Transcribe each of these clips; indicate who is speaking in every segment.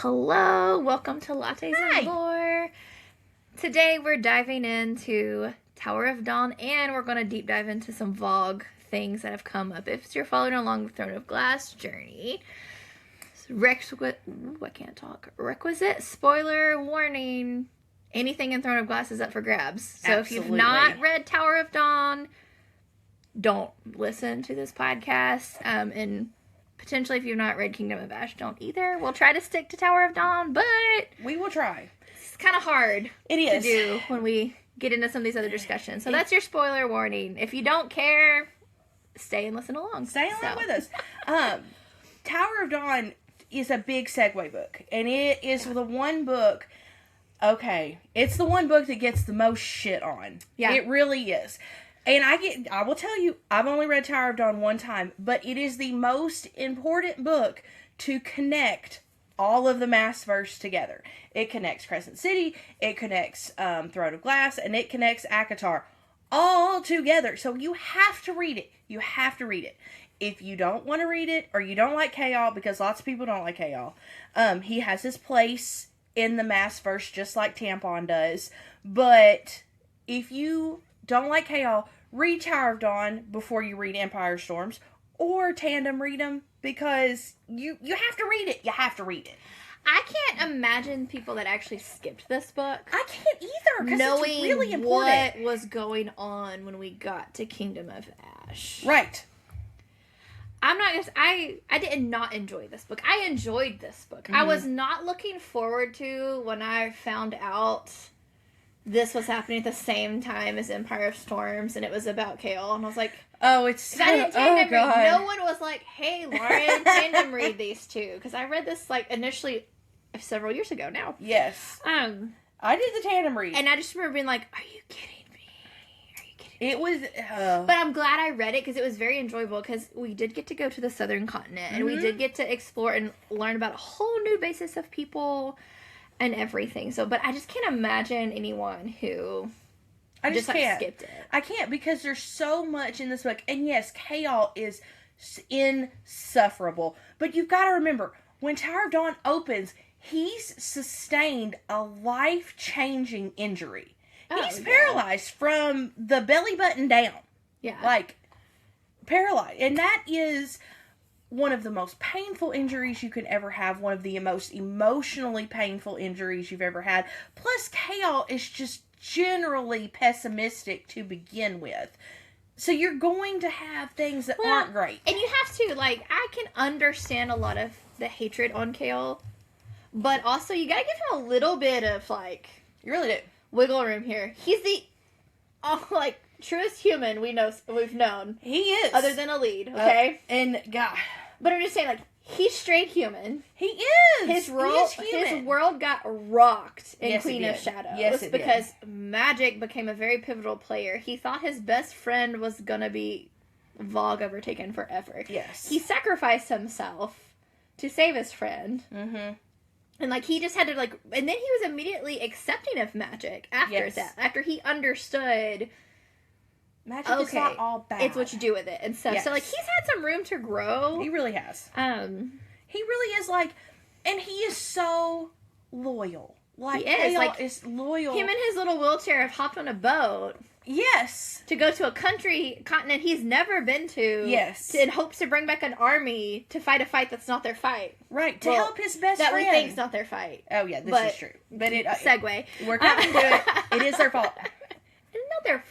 Speaker 1: Hello, welcome to Lattes and Lore. Today we're diving into Tower of Dawn, and we're going to deep dive into some Valg things that have come up if you're following along the Throne of Glass journey. Requisite spoiler warning. Anything in Throne of Glass is up for grabs. So Absolutely. If you've not read Tower of Dawn, don't listen to this podcast. And potentially if you've not read Kingdom of Ash, don't either. We'll try to stick to Tower of Dawn, but
Speaker 2: we will try.
Speaker 1: It's kind of hard to do when we get into some of these other discussions. So that's your spoiler warning. If you don't care, stay and listen along.
Speaker 2: Stay along with us. Tower of Dawn is a big segue book, and it is the one book. Okay, it's the one book that gets the most shit on. Yeah, it really is. And I will tell you, I've only read Tower of Dawn one time, but it is the most important book to connect all of the Maasverse together. It connects Crescent City, it connects Throne of Glass, and it connects Akatar all together. So you have to read it. You have to read it. If you don't want to read it, or you don't like Chaol, because lots of people don't like Chaol, he has his place in the Maasverse just like Tampon does. But if you don't like Chaol, read Tower of Dawn before you read Empire Storms, or tandem read them, because you have to read it. You have to read it.
Speaker 1: I can't imagine people that actually skipped this book.
Speaker 2: I can't either, because it's really important.
Speaker 1: What was going on when we got to Kingdom of Ash.
Speaker 2: Right.
Speaker 1: I'm not gonna. I did not enjoy this book. I enjoyed this book. Mm-hmm. I was not looking forward to when I found out this was happening at the same time as Empire of Storms, and it was about Chaol, and I was like,
Speaker 2: "Oh, it's so."
Speaker 1: I didn't tandem read. No one was like, "Hey, Lauren, tandem read these two," because I read this like initially several years ago now.
Speaker 2: Yes. I did the tandem read,
Speaker 1: and I just remember being like, "Are you kidding?"
Speaker 2: It was,
Speaker 1: but I'm glad I read it because it was very enjoyable because we did get to go to the southern continent and we did get to explore and learn about a whole new basis of people and everything. So, but I just can't imagine anyone who just can't. Skipped it.
Speaker 2: I can't, because there's so much in this book. And yes, Chaol is insufferable. But you've got to remember, when Tower of Dawn opens, he's sustained a life-changing injury. He's paralyzed from the belly button down.
Speaker 1: Yeah.
Speaker 2: Like, paralyzed. And that is one of the most painful injuries you can ever have. One of the most emotionally painful injuries you've ever had. Plus, Chaol is just generally pessimistic to begin with. So you're going to have things that aren't great.
Speaker 1: And you have to, like, I can understand a lot of the hatred on Chaol. But also, you gotta give him a little bit of, like...
Speaker 2: You really do.
Speaker 1: Wiggle room here. He's the truest human we've known.
Speaker 2: He is.
Speaker 1: Other than a lead, okay?
Speaker 2: And God.
Speaker 1: But I'm just saying, like, he's straight human.
Speaker 2: He is.
Speaker 1: His world got rocked in Queen of Shadows.
Speaker 2: Yes, it
Speaker 1: because magic became a very pivotal player. He thought his best friend was gonna be Valg overtaken forever.
Speaker 2: Yes.
Speaker 1: He sacrificed himself to save his friend.
Speaker 2: Mm-hmm.
Speaker 1: And, like, he just had to, like... And then he was immediately accepting of magic after that. After he understood...
Speaker 2: Magic is not all bad.
Speaker 1: It's what you do with it and stuff. Yes. So, like, he's had some room to grow.
Speaker 2: He really has. He really is, like... And he is so loyal. Like, Chaol is loyal.
Speaker 1: Him and his little wheelchair have hopped on a boat...
Speaker 2: Yes.
Speaker 1: To go to a continent he's never been to.
Speaker 2: Yes.
Speaker 1: In hopes to bring back an army to fight a fight that's not their fight.
Speaker 2: Right. To help his best friend.
Speaker 1: That we think's not their fight.
Speaker 2: Oh, yeah. This is true. But
Speaker 1: segue.
Speaker 2: We're coming to it. It is their fault.
Speaker 1: It's not their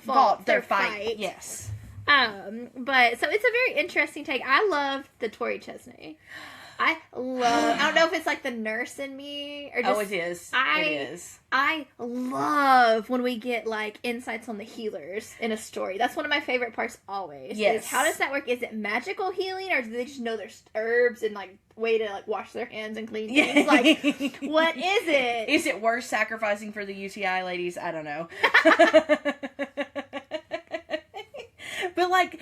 Speaker 1: fault.
Speaker 2: Their fight. Yes.
Speaker 1: But, so it's a very interesting take. I love the Tori Chesney. I don't know if it's like the nurse in me or just...
Speaker 2: Oh, it is.
Speaker 1: I love when we get, like, insights on the healers in a story. That's one of my favorite parts always.
Speaker 2: Yes.
Speaker 1: How does that work? Is it magical healing, or do they just know there's herbs and, like, way to, like, wash their hands and clean things? Like, what is it?
Speaker 2: Is it worth sacrificing for the UTI ladies? I don't know. But, like,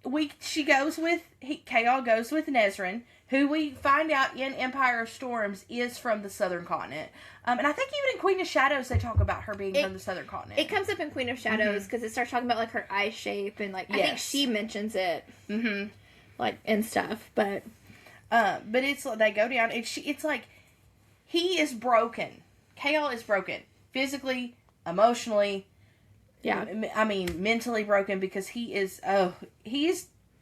Speaker 2: Chaol goes with Nezran, who we find out in Empire of Storms is from the Southern Continent. And I think even in Queen of Shadows they talk about her being from the Southern Continent.
Speaker 1: It comes up in Queen of Shadows because it starts talking about, like, her eye shape and, like, I think she mentions it. Mm-hmm. Like, and stuff, but
Speaker 2: it's, they go down, and it's like, he is broken. Chaol is broken. Physically, emotionally.
Speaker 1: Yeah.
Speaker 2: I mean, mentally broken because he is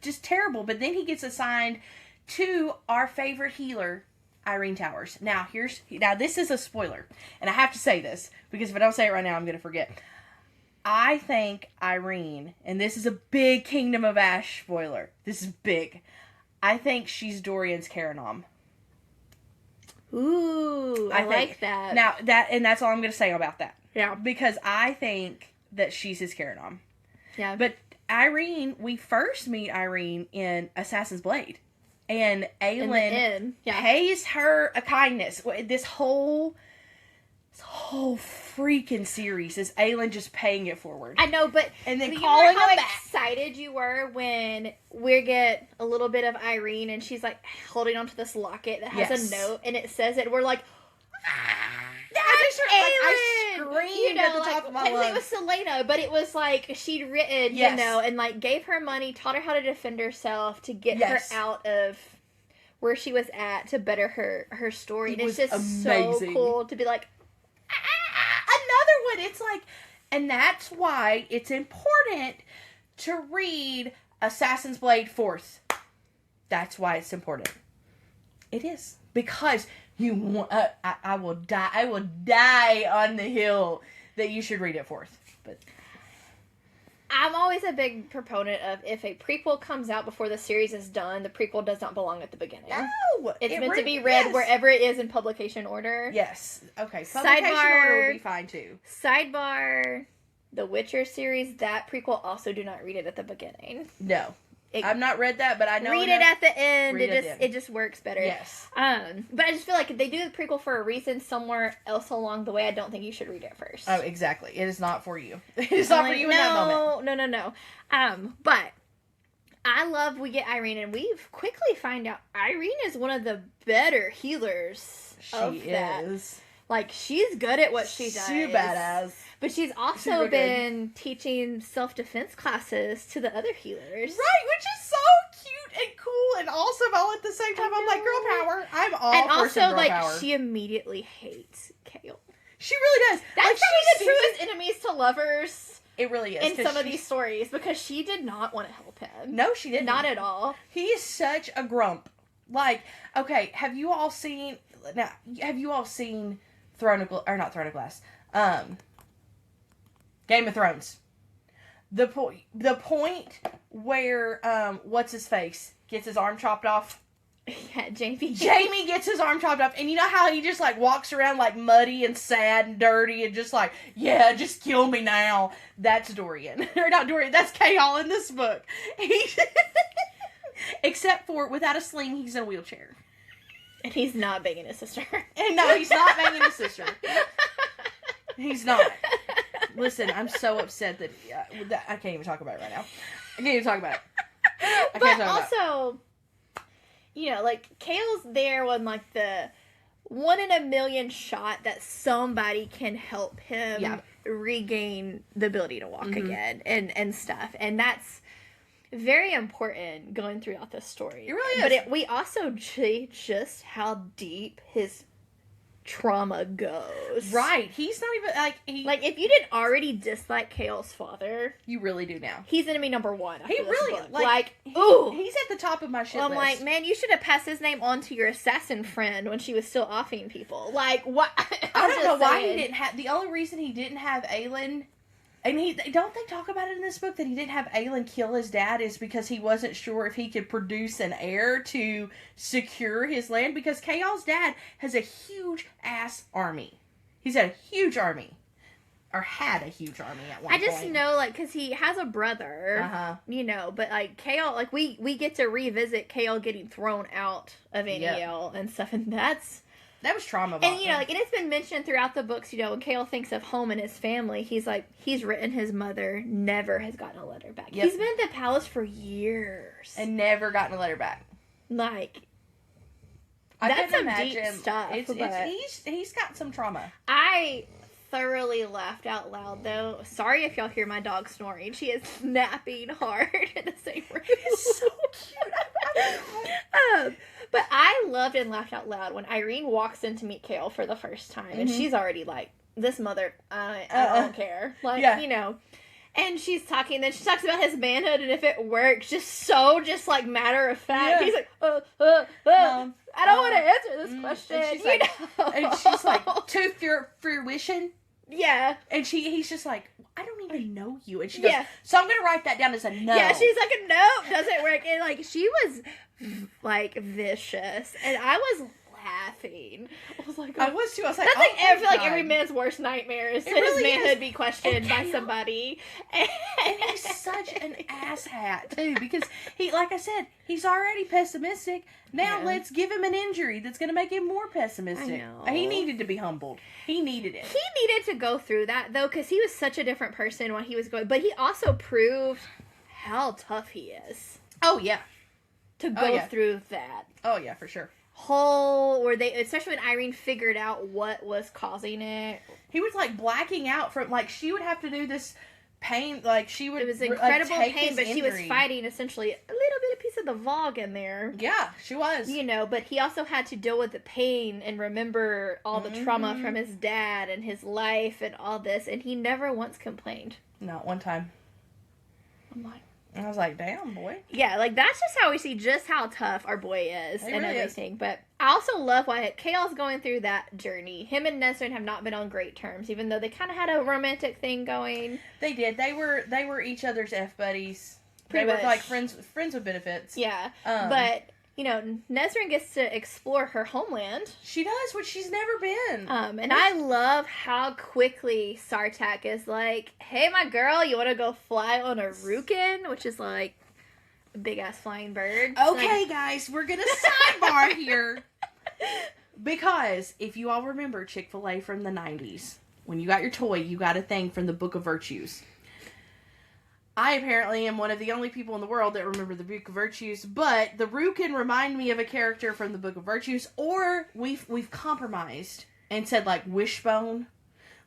Speaker 2: just terrible. But then he gets assigned to our favorite healer, Irene Towers. Now, this is a spoiler. And I have to say this, because if I don't say it right now, I'm going to forget. I think Irene, and this is a big Kingdom of Ash spoiler. This is big. I think she's Dorian's Karanom.
Speaker 1: Ooh, I like that.
Speaker 2: Now, that's all I'm going to say about that.
Speaker 1: Yeah.
Speaker 2: Because I think that she's his Karanom.
Speaker 1: Yeah.
Speaker 2: But Irene, we first meet Irene in Assassin's Blade. And Aelin pays her a kindness. This whole freaking series is Aelin just paying it forward.
Speaker 1: I know, but
Speaker 2: and then
Speaker 1: you
Speaker 2: calling
Speaker 1: know how
Speaker 2: him back.
Speaker 1: Excited you were when we get a little bit of Irene and she's like holding onto this locket that has a note and it says it. We're like, that's Aelin!
Speaker 2: I screamed at the top of my lungs.
Speaker 1: It was Selena, but it was like she'd written, and like gave her money, taught her how to defend herself to get her out of where she was at to better her story. And it's just amazing. So cool to be like,
Speaker 2: another one. It's like, and that's why it's important to read Assassin's Blade 4th. That's why it's important. It is. Because you want, I will die on the hill that you should read it 4th. But
Speaker 1: I'm always a big proponent of if a prequel comes out before the series is done, the prequel does not belong at the beginning.
Speaker 2: No!
Speaker 1: It's meant to be read wherever it is in publication order.
Speaker 2: Yes. Okay. Publication order would be fine too.
Speaker 1: Sidebar, the Witcher series, that prequel also do not read it at the beginning.
Speaker 2: No. I've not read that, but I know.
Speaker 1: Read it at the end. It just works better.
Speaker 2: Yes.
Speaker 1: But I just feel like if they do the prequel for a reason somewhere else along the way, I don't think you should read it first.
Speaker 2: Oh, exactly. It is not for you. It is not for you in that moment.
Speaker 1: No. But I love we get Irene, and we've quickly find out Irene is one of the better healers of that.
Speaker 2: She is.
Speaker 1: Like, she's good at what she does.
Speaker 2: She's badass.
Speaker 1: But she's also been teaching self-defense classes to the other healers.
Speaker 2: Right, which is so cute and cool and awesome all at the same time. I'm like, girl power. I'm all for some girl power.
Speaker 1: She immediately hates Chaol.
Speaker 2: She really does.
Speaker 1: That's probably the truest enemies to lovers.
Speaker 2: It really is.
Speaker 1: In some of these stories, because she did not want to help him.
Speaker 2: No, she didn't.
Speaker 1: Not at all.
Speaker 2: He is such a grump. Like, okay, have you all seen Throne of Glass? Game of Thrones. The point where what's his face gets his arm chopped off.
Speaker 1: Yeah, Jamie.
Speaker 2: Jamie gets his arm chopped off, and you know how he just like walks around like muddy and sad and dirty and just like, yeah, just kill me now. That's Dorian. Or not Dorian, that's Chaol in this book. Except for without a sling, he's in a wheelchair.
Speaker 1: And he's not banging his sister.
Speaker 2: And no, he's not banging his sister. He's not. Listen, I'm so upset that I can't even talk about it right now. I can't even talk about it.
Speaker 1: But also, you know, like, Chaol's there when, like, the 1 in a million shot that somebody can help him regain the ability to walk again and stuff. And that's very important going throughout this story.
Speaker 2: It really is.
Speaker 1: But we also see just how deep his trauma goes.
Speaker 2: Right. He's not even like
Speaker 1: if you didn't already dislike Chaol's father,
Speaker 2: you really do now.
Speaker 1: He's enemy number 1.
Speaker 2: He really
Speaker 1: he's
Speaker 2: at the top of my shit
Speaker 1: list.
Speaker 2: I'm
Speaker 1: like, man, you should have passed his name on to your assassin friend when she was still offing people. Like, what?
Speaker 2: I don't know why he didn't have. The only reason he didn't have Aelin. And don't they talk about it in this book that he didn't have Aelin kill his dad is because he wasn't sure if he could produce an heir to secure his land? Because Chaol's dad has a huge ass army. He's had a huge army. Or had a huge army at one point.
Speaker 1: I just know, like, because he has a brother, you know, but, like, Chaol, like, we get to revisit Chaol getting thrown out of Aelin and stuff, and that
Speaker 2: was trauma.
Speaker 1: And, you know, like, and it's been mentioned throughout the books, you know, when Chaol thinks of home and his family, he's like, he's written his mother, never has gotten a letter back. Yep. He's been at the palace for years.
Speaker 2: And never gotten a letter back.
Speaker 1: Like, that's some deep stuff.
Speaker 2: He's got some trauma.
Speaker 1: I thoroughly laughed out loud, though. Sorry if y'all hear my dog snoring. She is napping hard in the same room.
Speaker 2: It's so cute.
Speaker 1: But I loved and laughed out loud when Irene walks in to meet Chaol for the first time, and she's already like, this mother, I don't care. Like, you know. And she's talking, then she talks about his manhood, and if it works, just like, matter of fact. He's like, I don't want to answer this question.
Speaker 2: And she's like, to fruition?
Speaker 1: Yeah.
Speaker 2: And he's just like, I don't even know you. And she goes, so I'm going to write that down as a no.
Speaker 1: Yeah, she's like, a no, doesn't work. And, like, she was, like, vicious. And I was laughing. I was like,
Speaker 2: I was too. I was like,
Speaker 1: that's like, I feel like every man's worst nightmare is his manhood be questioned by somebody.
Speaker 2: And he's such an asshat, too, because he, like I said, he's already pessimistic. Now let's give him an injury that's going to make him more pessimistic. I know. He needed to be humbled. He needed it.
Speaker 1: He needed to go through that, though, because he was such a different person when he was going, but he also proved how tough he is.
Speaker 2: Oh, yeah.
Speaker 1: To go through that.
Speaker 2: Oh, yeah, for sure.
Speaker 1: Especially when Irene figured out what was causing it.
Speaker 2: He was, like, blacking out from, like, she would have to do this pain, like, she would,
Speaker 1: it was incredible pain, but she was fighting, essentially, a little bit of piece of the Valg in there.
Speaker 2: Yeah, she was.
Speaker 1: You know, but he also had to deal with the pain and remember all the trauma from his dad and his life and all this, and he never once complained.
Speaker 2: Not one time.
Speaker 1: I'm like,
Speaker 2: I was like, damn, boy.
Speaker 1: Yeah, like, that's just how we see just how tough our boy is and really everything. Is. But I also love why Chaol's going through that journey. Him and Nesrin have not been on great terms, even though they kind of had a romantic thing going.
Speaker 2: They did. They were each other's F-buddies. They were, like, friends with benefits.
Speaker 1: Yeah. But, you know, Nesrin gets to explore her homeland.
Speaker 2: She does, which she's never been.
Speaker 1: And I love how quickly Sartak is like, hey, my girl, you want to go fly on a Rukin? Which is, like, a big-ass flying bird.
Speaker 2: Okay,
Speaker 1: like,
Speaker 2: guys, we're going to sidebar here. Because, if you all remember Chick-fil-A from the 90s, when you got your toy, you got a thing from the Book of Virtues. I apparently am one of the only people in the world that remember the Book of Virtues, but the Rukin remind me of a character from the Book of Virtues, or we've compromised and said, like, Wishbone,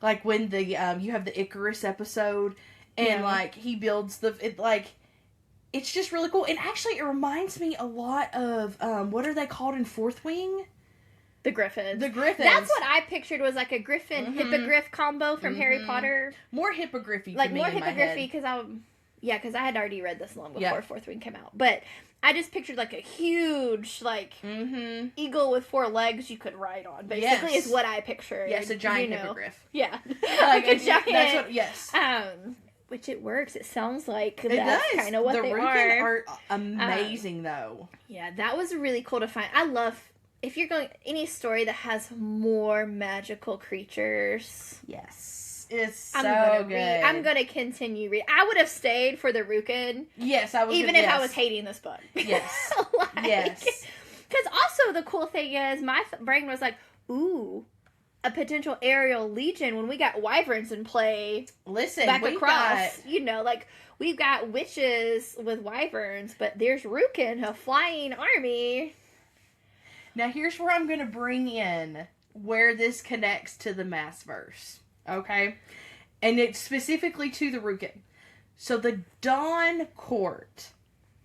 Speaker 2: like when the you have the Icarus episode, and like he builds it's just really cool. And actually, it reminds me a lot of what are they called in Fourth Wing?
Speaker 1: The Griffins.
Speaker 2: The Griffins.
Speaker 1: That's what I pictured was like a Griffin Hippogriff combo from Harry Potter.
Speaker 2: More Hippogriffy,
Speaker 1: like more Hippogriffy because I had already read this long before Fourth Wing came out. But I just pictured like a huge eagle with 4 legs you could ride on. Basically, is what I pictured.
Speaker 2: Yes, a giant hippogriff.
Speaker 1: Yeah,
Speaker 2: like a giant. That's what. Yes.
Speaker 1: Which it works. It sounds like that's kind of what they
Speaker 2: Rukin are amazing, though.
Speaker 1: Yeah, that was really cool to find. I love. If you're going any story that has more magical creatures,
Speaker 2: yes, it's so good.
Speaker 1: I'm gonna continue reading. I would have stayed for the Rukin.
Speaker 2: Yes, I was.
Speaker 1: Even if I was hating this book.
Speaker 2: Yes. Yes.
Speaker 1: Because also the cool thing is, my brain was like, "Ooh, a potential aerial legion." When we got wyverns in play, back across, like we've got witches with wyverns, but there's Rukin, a flying army.
Speaker 2: Now, here's where I'm going to bring in where this connects to the Maasverse, okay? And it's specifically to the Rukin. So, the Dawn Court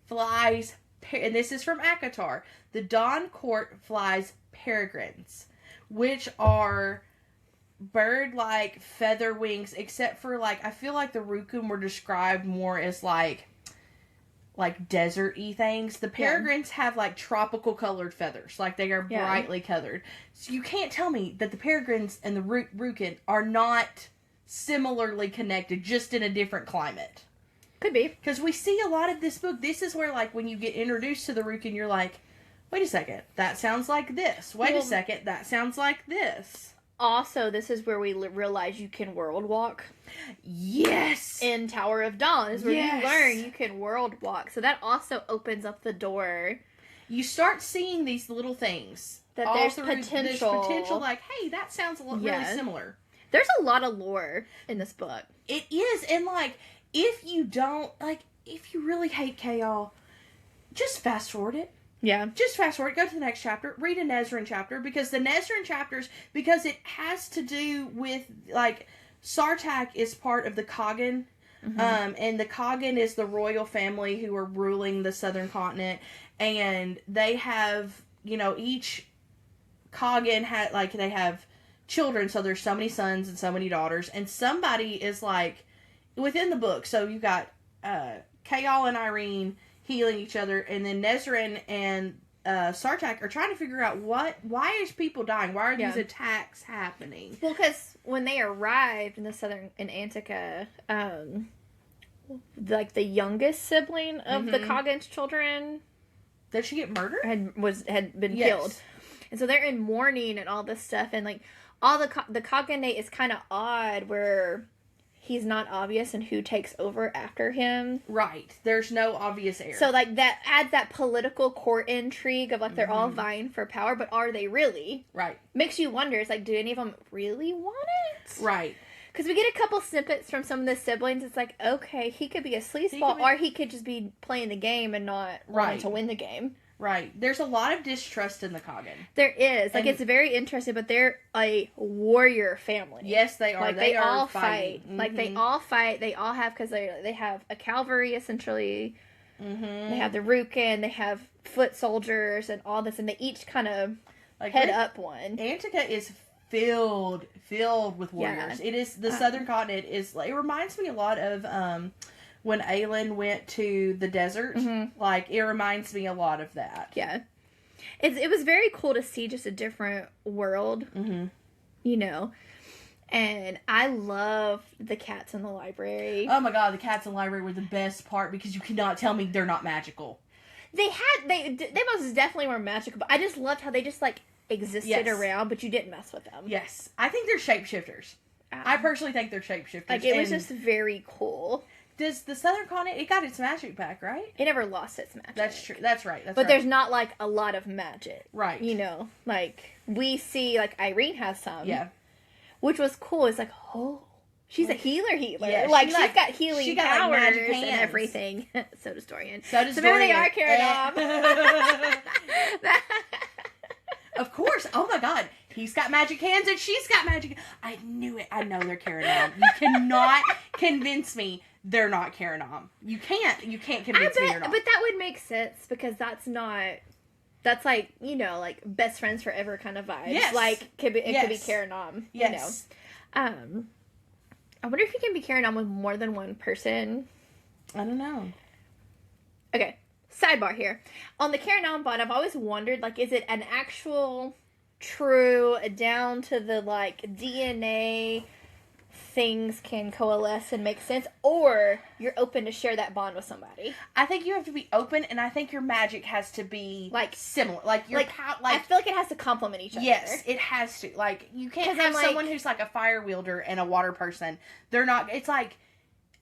Speaker 2: flies, and this is from Akatar, the Dawn Court flies peregrines, which are bird-like feather wings, except for, like, I feel like the Rukin were described more as, like desert-y things. The peregrines have like tropical colored feathers. Like they are brightly colored. So you can't tell me that the peregrines and the Rukin are not similarly connected, just in a different climate.
Speaker 1: Could be.
Speaker 2: Because we see a lot of this book. This is where like when you get introduced to the Rukin, you're like, wait a second, that sounds like this. Wait a second, that sounds like this.
Speaker 1: Also, this is where we realize you can world walk.
Speaker 2: Yes!
Speaker 1: In Tower of Dawn is where you learn you can world walk. So that also opens up the door.
Speaker 2: You start seeing these little things.
Speaker 1: That there's potential.
Speaker 2: There's potential, like, hey, that sounds really similar.
Speaker 1: There's a lot of lore in this book.
Speaker 2: It is, and like, if you really hate Chaol, just fast forward it.
Speaker 1: Yeah.
Speaker 2: Just fast forward, go to the next chapter, read a Nesrin chapter, because the Nesrin chapters, because it has to do with, like, Sartak is part of the Kagan, and the Kagan is the royal family who are ruling the southern continent, and they have each Coggin had, like, they have children, so there's so many sons and so many daughters, and somebody is, like, within the book, so you got Chaol and Irene healing each other, and then Nezran and Sartak are trying to figure out why is people dying? Why are these attacks happening?
Speaker 1: Well, because when they arrived in Antica, like the youngest sibling of the Coggin's children,
Speaker 2: did she get murdered?
Speaker 1: Had been killed, and so they're in mourning and all this stuff, and like all the Cogginate is kind of odd where he's not obvious in who takes over after him.
Speaker 2: Right. There's no obvious heir.
Speaker 1: So, like, that adds that political court intrigue of, like, they're all vying for power, but are they really?
Speaker 2: Right.
Speaker 1: Makes you wonder, it's like, do any of them really want it?
Speaker 2: Right.
Speaker 1: Because we get a couple snippets from some of the siblings. It's like, okay, he could be a sleazeball, or he could just be playing the game and not wanting to win the game.
Speaker 2: Right. There's a lot of distrust in the Coggin.
Speaker 1: There is. Like, it's very interesting, but they're a warrior family.
Speaker 2: Yes, they are.
Speaker 1: Like, they all fight. Like, they all fight. They all have, because they have a cavalry, essentially. They have the Rukin. They have foot soldiers and all this, and they each kind of head up one.
Speaker 2: Antica is filled with warriors. It is, the southern continent is, it reminds me a lot of, when Aelin went to the desert, like, it reminds me a lot of that.
Speaker 1: Yeah. It was very cool to see just a different world, you know. And I love the cats in the library.
Speaker 2: Oh my god, the cats in the library were the best part, because you cannot tell me they're not magical.
Speaker 1: They most definitely were magical, but I just loved how they just, like, existed around, but you didn't mess with them.
Speaker 2: Yes. I think they're shapeshifters. I personally think they're shapeshifters.
Speaker 1: Like, it was just very cool.
Speaker 2: Does the Southern Continent, it got its magic back, right?
Speaker 1: It never lost its magic.
Speaker 2: That's true. That's right.
Speaker 1: But there's not, like, a lot of magic.
Speaker 2: Right.
Speaker 1: You know? Like, we see, like, Irene has some.
Speaker 2: Yeah.
Speaker 1: Which was cool. It's like, oh, she's a healer.
Speaker 2: Yeah,
Speaker 1: like, she's got healing powers
Speaker 2: like, magic hands
Speaker 1: and everything. So does Dorian.
Speaker 2: So does
Speaker 1: Dorian.
Speaker 2: Maybe
Speaker 1: they are carrying on.
Speaker 2: Of course. Oh my god. He's got magic hands and she's got magic. I knew it. I know they're carrying on. You cannot convince me they're not carrying on. You can't convince me they're not.
Speaker 1: But that would make sense, because that's like, you know, like best friends forever kind of vibes.
Speaker 2: Yes.
Speaker 1: Like, it could be carrying on.
Speaker 2: Yes.
Speaker 1: You know. I wonder if you can be carrying on with more than one person.
Speaker 2: I don't know.
Speaker 1: Okay. Sidebar here. On the carrying on bot, I've always wondered, like, is it an actual true down to the, like, DNA things can coalesce and make sense, or you're open to share that bond with somebody?
Speaker 2: I think you have to be open, and I think your magic has to be, like, similar. Like, your
Speaker 1: I feel like it has to complement each other.
Speaker 2: Yes, it has to. Like, you can't have someone who's, like, a fire wielder and a water person. They're not, it's like,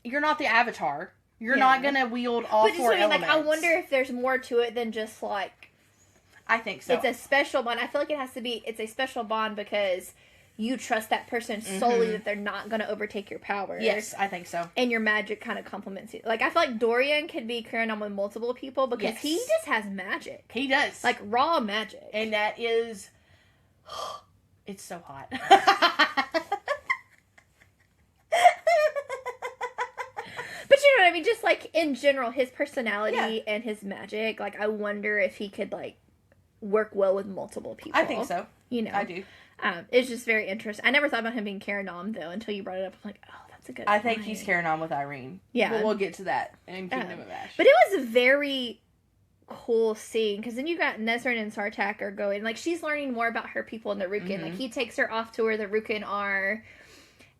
Speaker 2: you're not the Avatar. You're not going to wield all four elements.
Speaker 1: Like, I wonder if there's more to it than just, like...
Speaker 2: I think so.
Speaker 1: It's a special bond. I feel like it's a special bond because you trust that person solely that they're not going to overtake your power.
Speaker 2: Yes, I think so.
Speaker 1: And your magic kind of complements you. Like, I feel like Dorian could be carrying on with multiple people because he just has magic.
Speaker 2: He does.
Speaker 1: Like, raw magic.
Speaker 2: And that is... It's so hot.
Speaker 1: But you know what I mean? Just, like, in general, his personality and his magic, like, I wonder if he could, like, work well with multiple people.
Speaker 2: I think so.
Speaker 1: You know?
Speaker 2: I do.
Speaker 1: It's just very interesting. I never thought about him being carrying on, though, until you brought it up. I'm like, oh, that's a good
Speaker 2: I think he's carrying on with Irene.
Speaker 1: Yeah.
Speaker 2: But we'll get to that in Kingdom of Ash.
Speaker 1: But it was a very cool scene, because then you got Nezran and Sartak are going, like, she's learning more about her people in the Rukin. Like, he takes her off to where the Rukin are,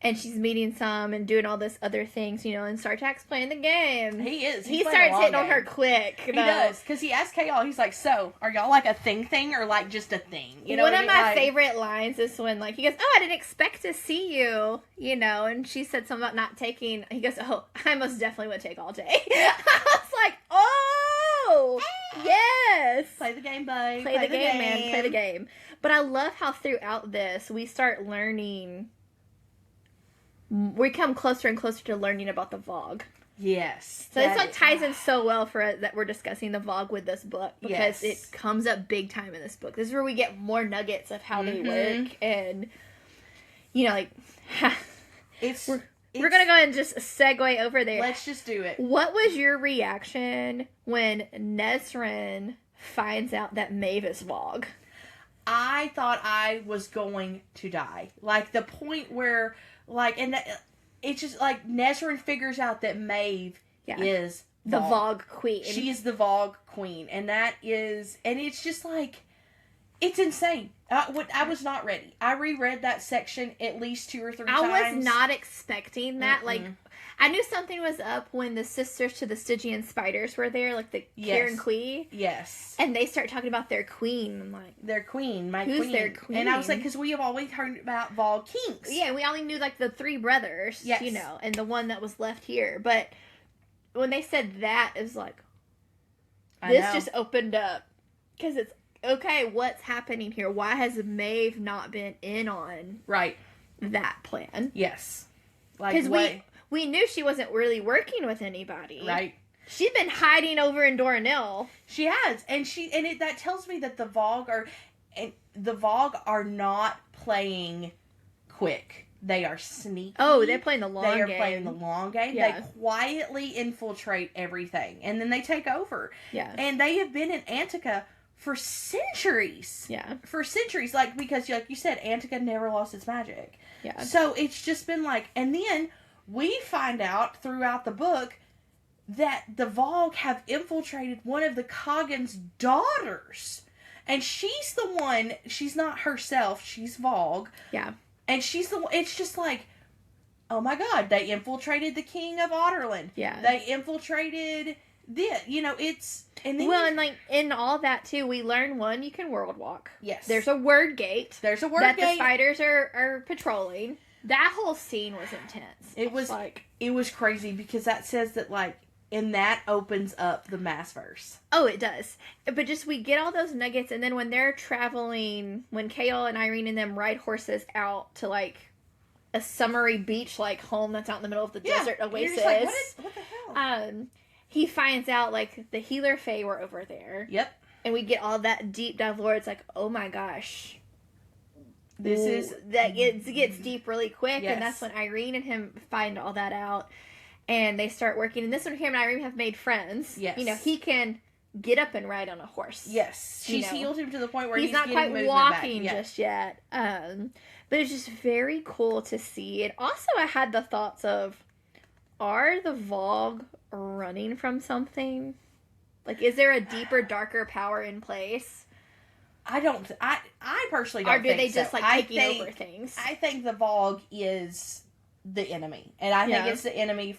Speaker 1: and she's meeting some and doing all this other things, you know, and Sartak's playing the game.
Speaker 2: He is.
Speaker 1: He starts hitting on her quick.
Speaker 2: He does. Because he asked Chaol, he's like, so, are y'all like a thing or like just a thing? You know
Speaker 1: One of my favorite lines is when, like, he goes, oh, I didn't expect to see you, you know, and she said something about not taking, he goes, oh, I most definitely would take all day. I was like, oh, yes.
Speaker 2: Play the game, bud.
Speaker 1: Play the game, man. Play the game. But I love how throughout this, we start learning... We come closer and closer to learning about the Valg.
Speaker 2: Yes.
Speaker 1: So this like ties in so well for it that we're discussing the Valg with this book, because it comes up big time in this book. This is where we get more nuggets of how they work, and you know, like we're gonna go ahead and just segue over there.
Speaker 2: Let's just do it.
Speaker 1: What was your reaction when Nezran finds out that Maeve is Valg.
Speaker 2: I thought I was going to die. Like, the point where, like, and it's just, like, Nesrin figures out that Maeve is
Speaker 1: the Valg queen.
Speaker 2: She is the Valg queen. And that is, and it's just, like, it's insane. I was not ready. I reread that section at least 2 or 3 times.
Speaker 1: I was not expecting that. Mm-mm. Like, I knew something was up when the sisters to the Stygian spiders were there, like the Karen Quee.
Speaker 2: Yes.
Speaker 1: And they start talking about their queen. I'm like,
Speaker 2: their queen, my
Speaker 1: who's
Speaker 2: queen.
Speaker 1: Their queen?
Speaker 2: And I was like, because we have always heard about Valg kings.
Speaker 1: Yeah, we only knew, like, the 3 brothers, you know, and the one that was left here. But when they said that, it was like, this just opened up. Because it's, okay, what's happening here? Why has Maeve not been in on that plan?
Speaker 2: Yes.
Speaker 1: Because we knew she wasn't really working with anybody.
Speaker 2: Right.
Speaker 1: She's been hiding over in Doranil.
Speaker 2: She has. And that tells me that the Valg are not playing quick. They are sneaky.
Speaker 1: Oh, they're playing the long game.
Speaker 2: They are playing the long game. Yeah. They quietly infiltrate everything. And then they take over.
Speaker 1: Yeah.
Speaker 2: And they have been in Antica for centuries.
Speaker 1: Yeah.
Speaker 2: For centuries. Like, because, like you said, Antica never lost its magic.
Speaker 1: Yeah.
Speaker 2: So it's just been like, and then we find out throughout the book that the Valg have infiltrated one of the Coggan's daughters. And she's the one, she's not herself, she's Valg.
Speaker 1: Yeah.
Speaker 2: And she's the one, it's just like, oh my god, they infiltrated the king of Otterland.
Speaker 1: Yeah.
Speaker 2: They infiltrated this, you know, it's, and then
Speaker 1: well, and like, in all that too, we learn, one, you can world walk.
Speaker 2: Yes.
Speaker 1: There's a word gate.
Speaker 2: There's a word
Speaker 1: that
Speaker 2: gate.
Speaker 1: The spiders are patrolling. That whole scene was intense.
Speaker 2: It was like, it was crazy because that says that, like, and that opens up the Massverse.
Speaker 1: Oh, it does. But just, we get all those nuggets, and then when they're traveling, when Chaol and Irene and them ride horses out to, like, a summery beach, like, home that's out in the middle of the desert oasis.
Speaker 2: You're just like, what the hell?
Speaker 1: He finds out, like, the healer fae were over there.
Speaker 2: Yep.
Speaker 1: And we get all that deep dive lore. It's like, oh my gosh.
Speaker 2: This is...
Speaker 1: That it gets deep really quick, and that's when Irene and him find all that out. And they start working. And this one, him and Irene have made friends.
Speaker 2: Yes.
Speaker 1: You know, he can get up and ride on a horse.
Speaker 2: Yes. She's healed him to the point where he's
Speaker 1: not
Speaker 2: getting
Speaker 1: quite walking just yet. But it's just very cool to see. And also, I had the thoughts of, are the Valg running from something? Like, is there a deeper, darker power in place?
Speaker 2: I personally don't think so.
Speaker 1: Or do they just, like, taking over things?
Speaker 2: I think the Valg is the enemy. And I think it's the enemy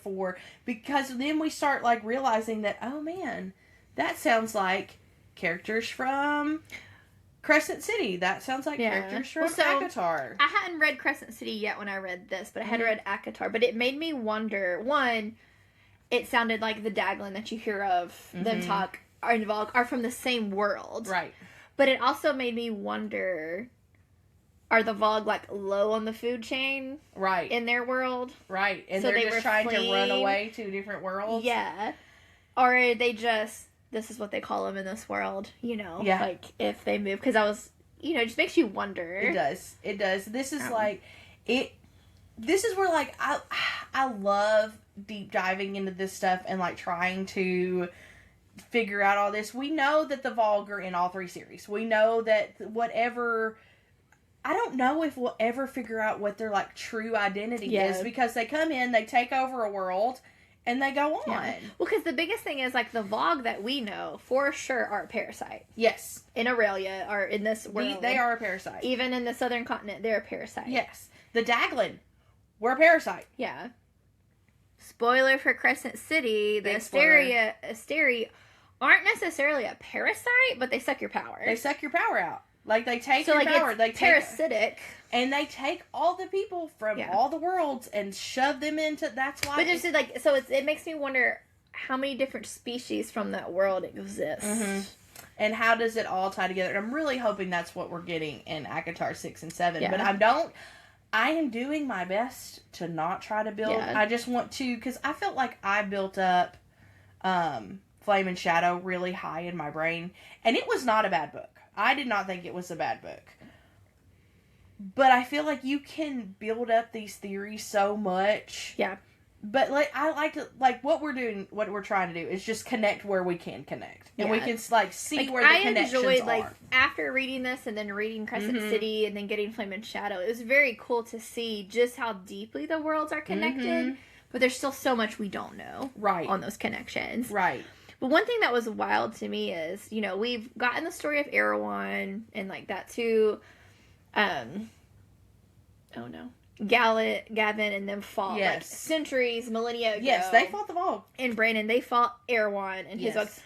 Speaker 2: because then we start, like, realizing that, oh man, that sounds like characters from Crescent City. That sounds like characters from ACOTAR.
Speaker 1: I hadn't read Crescent City yet when I read this, but I had read ACOTAR. But it made me wonder, one, it sounded like the Daglin that you hear of, them talk, are Valg, are from the same world.
Speaker 2: Right.
Speaker 1: But it also made me wonder, are the Valg, like, low on the food chain?
Speaker 2: Right.
Speaker 1: In their world?
Speaker 2: Right. And so they're just trying to run away to different worlds?
Speaker 1: Yeah. Or are they just, this is what they call them in this world, you know?
Speaker 2: Yeah.
Speaker 1: Like, if they move. Because I was, you know, it just makes you wonder.
Speaker 2: It does. It does. This is like, this is where, like, I love deep diving into this stuff and, like, trying to figure out all this. We know that the Valg are in all 3 series. We know that whatever... I don't know if we'll ever figure out what their, like, true identity is, because they come in, they take over a world, and they go on.
Speaker 1: Yeah. Well, because the biggest thing is, like, the Valg that we know, for sure, are a parasite.
Speaker 2: Yes.
Speaker 1: In Aurelia, or in this world.
Speaker 2: They are a parasite.
Speaker 1: Even in the southern continent, they're a parasite.
Speaker 2: Yes. The Daglin were a parasite.
Speaker 1: Yeah. Spoiler for Crescent City, the Asteri aren't necessarily a parasite, but they suck your power.
Speaker 2: They suck your power out. Like, they take your power.
Speaker 1: They parasitic.
Speaker 2: And they take all the people from all the worlds and shove them into... That's why...
Speaker 1: But just, like... So it makes me wonder how many different species from that world exist.
Speaker 2: Mm-hmm. And how does it all tie together? And I'm really hoping that's what we're getting in ACOTAR 6 and 7. Yeah. But I am doing my best to not try to build... Yeah. I just want to... Because I felt like I built up Flame and Shadow really high in my brain. And it was not a bad book. I did not think it was a bad book. But I feel like you can build up these theories so much But, like, I like to, like, what we're trying to do is just connect where we can connect. And we can, like, see like, where the connections are. I enjoyed, like,
Speaker 1: after reading this and then reading Crescent City and then getting Flame and Shadow, it was very cool to see just how deeply the worlds are connected. But there's still so much we don't know on those connections.
Speaker 2: Right.
Speaker 1: But one thing that was wild to me is, you know, we've gotten the story of Erewhon and, like, that too. Gavin and them fought like centuries, millennia ago.
Speaker 2: Yes, they fought the Valg.
Speaker 1: And Brandon, they fought Erewhon and his Valg.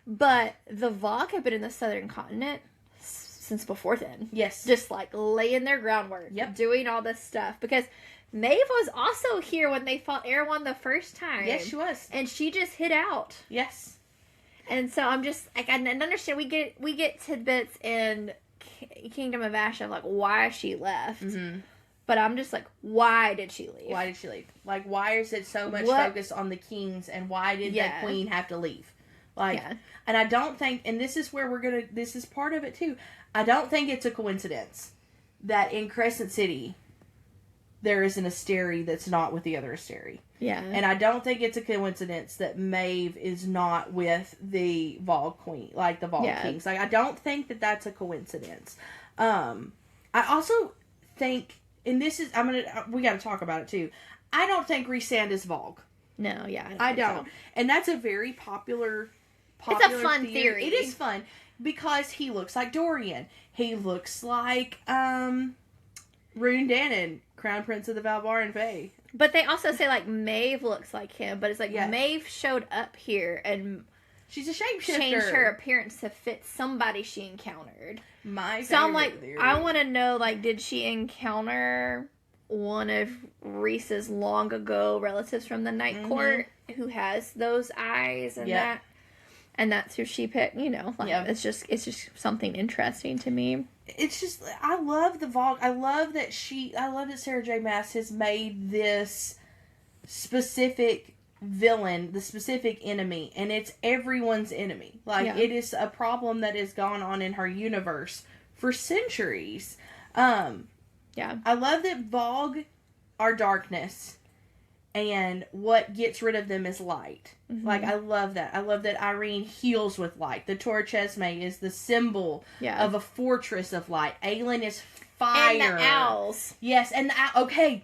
Speaker 1: But the Valg have been in the southern continent since before then.
Speaker 2: Yes.
Speaker 1: Just like laying their groundwork.
Speaker 2: Yep.
Speaker 1: Doing all this stuff. Because Maeve was also here when they fought Erewhon the first time.
Speaker 2: Yes, she was.
Speaker 1: And she just hid out.
Speaker 2: Yes.
Speaker 1: And so I'm just, like, I understand we get tidbits in Kingdom of Ash of, like, why she left. But I'm just like, why did she leave?
Speaker 2: Why did she leave? Like, why is it so much focus on the kings, and why did the queen have to leave? Like, and I don't think, and this is where this is part of it too, I don't think it's a coincidence that in Crescent City, there is an Asteri that's not with the other Asteri.
Speaker 1: Yeah.
Speaker 2: And I don't think it's a coincidence that Maeve is not with the Valg queen, like the Valg kings. Like, I don't think that that's a coincidence. I also think, and this is, we got to talk about it too. I don't think Rhysand is Valg.
Speaker 1: No, yeah.
Speaker 2: I don't. So. And that's a very popular
Speaker 1: it's a fun theory.
Speaker 2: It is fun because he looks like Dorian. He looks like, Rune Dannon, Crown Prince of the Valbaran Fae.
Speaker 1: But they also say, like, Maeve looks like him, but it's like Maeve showed up here and
Speaker 2: she's a shapeshifter.
Speaker 1: Changed her appearance to fit somebody she encountered.
Speaker 2: So
Speaker 1: I'm like, theory. I want to know, like, did she encounter one of Rhys's long ago relatives from the Night Court who has those eyes and that? And that's who she picked, you know. Like, it's just something interesting to me.
Speaker 2: It's just, I love the Valg. I love that Sarah J Maas has made this specific villain, the specific enemy, and it's everyone's enemy. Like, it is a problem that has gone on in her universe for centuries. I love that Valg are darkness, and what gets rid of them is light. Like, I love that. I love that Irene heals with light. The Torch Esme is the symbol of a fortress of light. Aelin is fire.
Speaker 1: And the owls.
Speaker 2: Yes, and okay.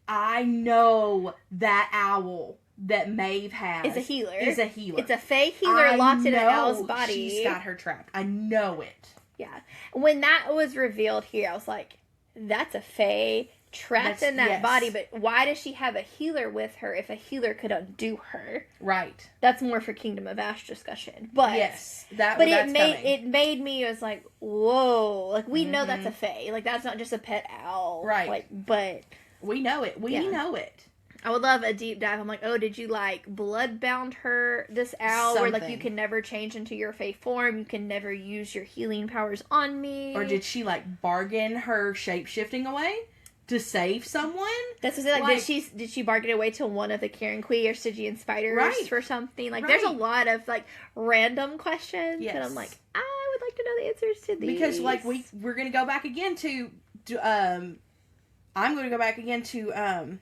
Speaker 2: I know that owl that Maeve has
Speaker 1: is a healer.
Speaker 2: It's a
Speaker 1: Fae healer locked in an owl's body.
Speaker 2: She's got her trapped. I know it.
Speaker 1: Yeah. When that was revealed here, I was like, that's a Fae trapped in that body, but why does she have a healer with her if a healer could undo her?
Speaker 2: Right.
Speaker 1: That's more for Kingdom of Ash discussion. But it made me, it was like, whoa, like, we know that's a Fae. Like, that's not just a pet owl.
Speaker 2: Right.
Speaker 1: Like, but
Speaker 2: we know it. We know it.
Speaker 1: I would love a deep dive. I'm like, oh, did you, like, bloodbound her, this owl, where, like, you can never change into your Fae form, you can never use your healing powers on me?
Speaker 2: Or did she, like, bargain her shape-shifting away to save someone?
Speaker 1: That's what I'm saying, like, did she bargain away to one of the Karen Quee or Stygian spiders for something? Like, there's a lot of, like, random questions, and I'm like, I would like to know the answers to these.
Speaker 2: Because, like, we're going to go back again to I'm going to go back again to,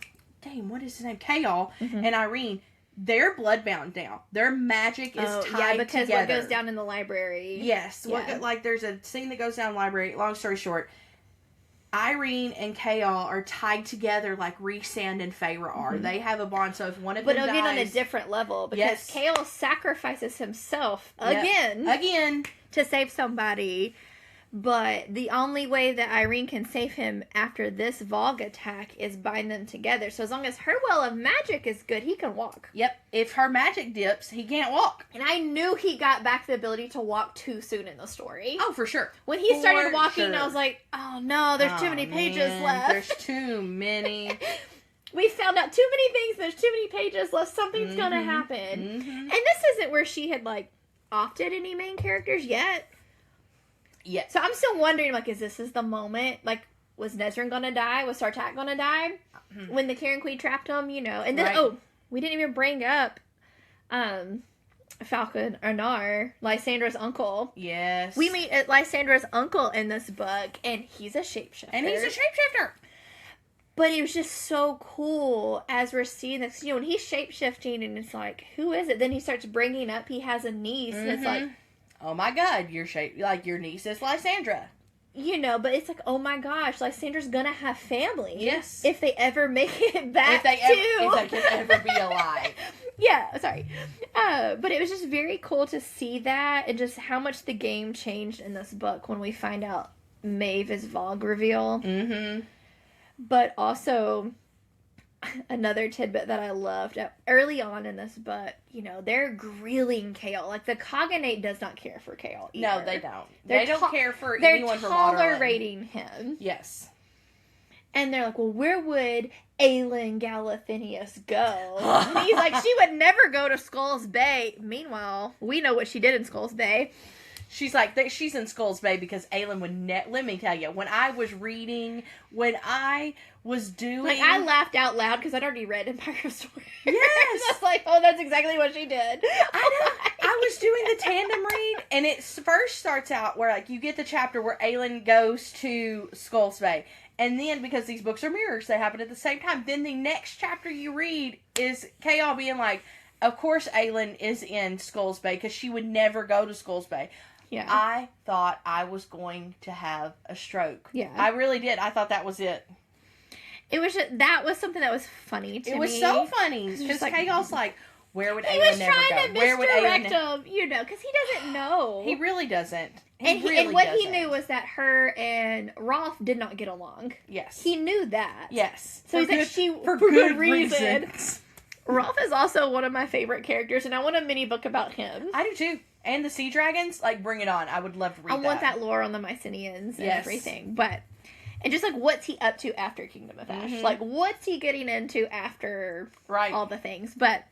Speaker 2: what is his name? Chaol and Irene. They're bloodbound now. Their magic is tied together. Yeah, because what
Speaker 1: goes down in the library.
Speaker 2: Yes. Like, there's a scene that goes down in the library. Long story short, Irene and Chaol are tied together like Rhysand and Feyre are. They have a bond, so if one of them dies...
Speaker 1: But again, on a different level, because Chaol sacrifices himself again to save somebody. But the only way that Irene can save him after this Valg attack is bind them together. So as long as her well of magic is good, he can walk.
Speaker 2: Yep. If her magic dips, he can't walk.
Speaker 1: And I knew he got back the ability to walk too soon in the story.
Speaker 2: Oh, for sure.
Speaker 1: When he started walking, I was like, oh no, there's too many pages left.
Speaker 2: There's too many.
Speaker 1: We found out too many things. There's too many pages left. Something's going to happen. And this isn't where she had, like, opted any main characters yet.
Speaker 2: Yeah.
Speaker 1: So I'm still wondering, like, is this the moment? Like, was Nezrin gonna die? Was Sartak gonna die? When the Karen Queen trapped him, you know? And then, we didn't even bring up, Falcon Arnar, Lysandra's uncle.
Speaker 2: Yes.
Speaker 1: We meet Lysandra's uncle in this book, and he's a shapeshifter. But it was just so cool as we're seeing this. You know, when he's shape-shifting and it's like, who is it? Then he starts bringing up he has a niece. And it's like,
Speaker 2: oh my God, your niece is Lysandra.
Speaker 1: You know, but it's like, oh my gosh, Lysandra's gonna have family.
Speaker 2: Yes.
Speaker 1: If they ever make it back
Speaker 2: if they can ever be alive.
Speaker 1: Yeah, sorry. But it was just very cool to see that and just how much the game changed in this book when we find out Maeve is Valg reveal. Mm-hmm. But also, another tidbit that I loved early on in this book, you know, they're grilling Chaol. Like, the Cognate does not care for Chaol either.
Speaker 2: No, they don't. They don't care for anyone from Aelin.
Speaker 1: They're tolerating him.
Speaker 2: Yes.
Speaker 1: And they're like, well, where would Aelin Galathinius go? And he's like, she would never go to Skulls Bay. Meanwhile, we know what she did in Skulls Bay.
Speaker 2: She's like, she's in Skulls Bay because Aelin would let me tell you, when I was doing...
Speaker 1: Like, I laughed out loud because I'd already read Empire of Storms.
Speaker 2: Yes!
Speaker 1: I was like, oh, that's exactly what she did.
Speaker 2: I know. I was doing the tandem read, and it first starts out where, like, you get the chapter where Aelin goes to Skulls Bay. And then, because these books are mirrors, they happen at the same time. Then the next chapter you read is Chaol being like, of course Aelin is in Skulls Bay because she would never go to Skulls Bay.
Speaker 1: Yeah.
Speaker 2: I thought I was going to have a stroke.
Speaker 1: Yeah.
Speaker 2: I really did. I thought that was it.
Speaker 1: That was something that was funny to me.
Speaker 2: It was so funny. Because
Speaker 1: like,
Speaker 2: Chaol's like, where would
Speaker 1: Aelin
Speaker 2: never go?
Speaker 1: He was trying to misdirect him, you know, because he doesn't know.
Speaker 2: He really doesn't.
Speaker 1: And what he knew was that her and Rolf did not get along.
Speaker 2: Yes.
Speaker 1: He knew that.
Speaker 2: Yes.
Speaker 1: So he's like, for good reason. Rolf is also one of my favorite characters, and I want a mini book about him.
Speaker 2: I do too. And the sea dragons, like, bring it on. I would love to read that.
Speaker 1: I want that lore on the Mycenians and everything. But, and just like, what's he up to after Kingdom of Ash? Mm-hmm. Like, what's he getting into after all the things? But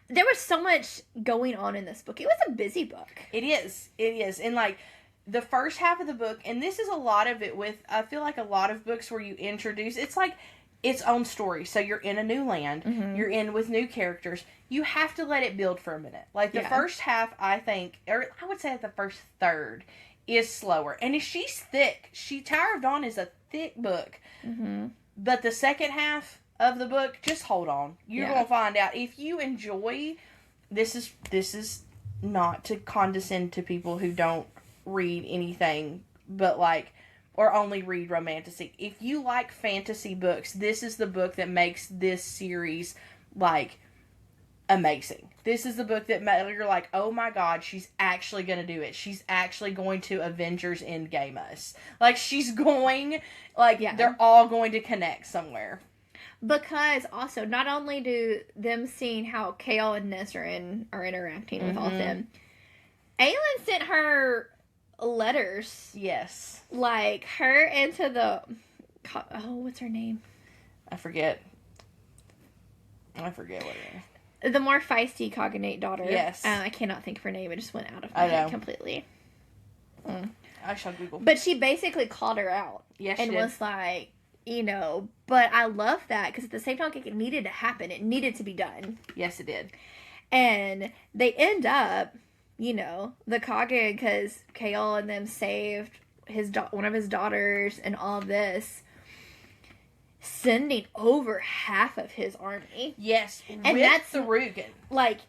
Speaker 1: there was so much going on in this book. It was a busy book.
Speaker 2: It is. It is. And, like, the first half of the book, and this is a lot of it with, I feel like a lot of books where you introduce, it's like its own story. So you're in a new land. Mm-hmm. You're in with new characters. You have to let it build for a minute. Like, the first half, I think, or I would say the first third is slower. And she's thick. Tower of Dawn is a thick book. Mm-hmm. But the second half of the book, just hold on. You're going to find out. If you enjoy, this is not to condescend to people who don't read anything, but like, or only read romantasy. If you like fantasy books, this is the book that makes this series, like, amazing. This is the book that you're like, oh my God, she's actually going to do it. She's actually going to Avengers Endgame us. Like, she's going, like, they're all going to connect somewhere.
Speaker 1: Because also, not only do them seeing how Chaol and Ness are interacting with all of them, Aelin sent her letters.
Speaker 2: Yes.
Speaker 1: Like, her into the... Oh, what's her name?
Speaker 2: I forget what it is.
Speaker 1: The more feisty Cognate daughter.
Speaker 2: Yes.
Speaker 1: I cannot think of her name. It just went out of my head completely.
Speaker 2: I shall Google.
Speaker 1: But she basically called her out.
Speaker 2: Yes,
Speaker 1: and was like, you know, but I love that because at the same time, it needed to happen. It needed to be done.
Speaker 2: Yes, it did.
Speaker 1: And they end up, you know, the Cognate, because Chaol and them saved one of his daughters and all of this, sending over half of his army.
Speaker 2: Yes, and that's the Rugen.
Speaker 1: Like,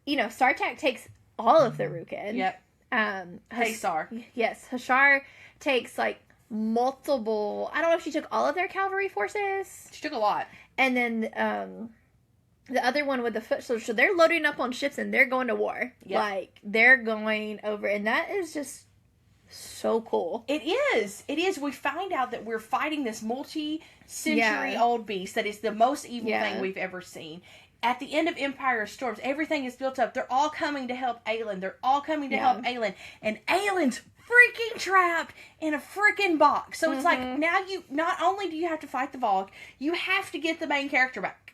Speaker 1: you know, Sartak takes all of the Rugen.
Speaker 2: Yep. Hassar.
Speaker 1: Yes, Hashar takes like multiple. I don't know if she took all of their cavalry forces.
Speaker 2: She took a lot.
Speaker 1: And then the other one with the foot soldiers. So they're loading up on ships and they're going to war. Yep. Like, they're going over, and that is just so cool.
Speaker 2: It is. It is. We find out that we're fighting this multi-century-old beast that is the most evil thing we've ever seen. At the end of Empire of Storms, everything is built up. They're all coming to help Aelin. They're all coming to help Aelin. And Aelin's freaking trapped in a freaking box. So it's like, now not only do you have to fight the Valg, you have to get the main character back.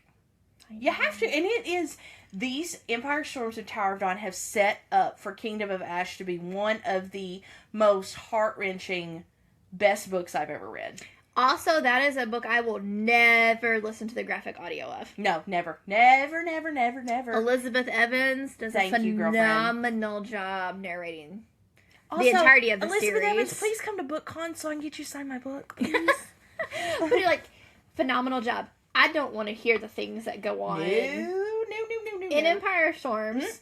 Speaker 2: You have to. And it is... These Empire Storms and Tower of Dawn have set up for Kingdom of Ash to be one of the most heart-wrenching, best books I've ever read.
Speaker 1: Also, that is a book I will never listen to the graphic audio of.
Speaker 2: No, never. Never, never, never, never.
Speaker 1: Elizabeth Evans does a phenomenal job narrating
Speaker 2: also,
Speaker 1: the entirety of the
Speaker 2: Elizabeth
Speaker 1: series.
Speaker 2: Evans, please come to BookCon so I can get you to sign my book, please.
Speaker 1: But you're like, phenomenal job. I don't want to hear the things that go on in Empire of Storms,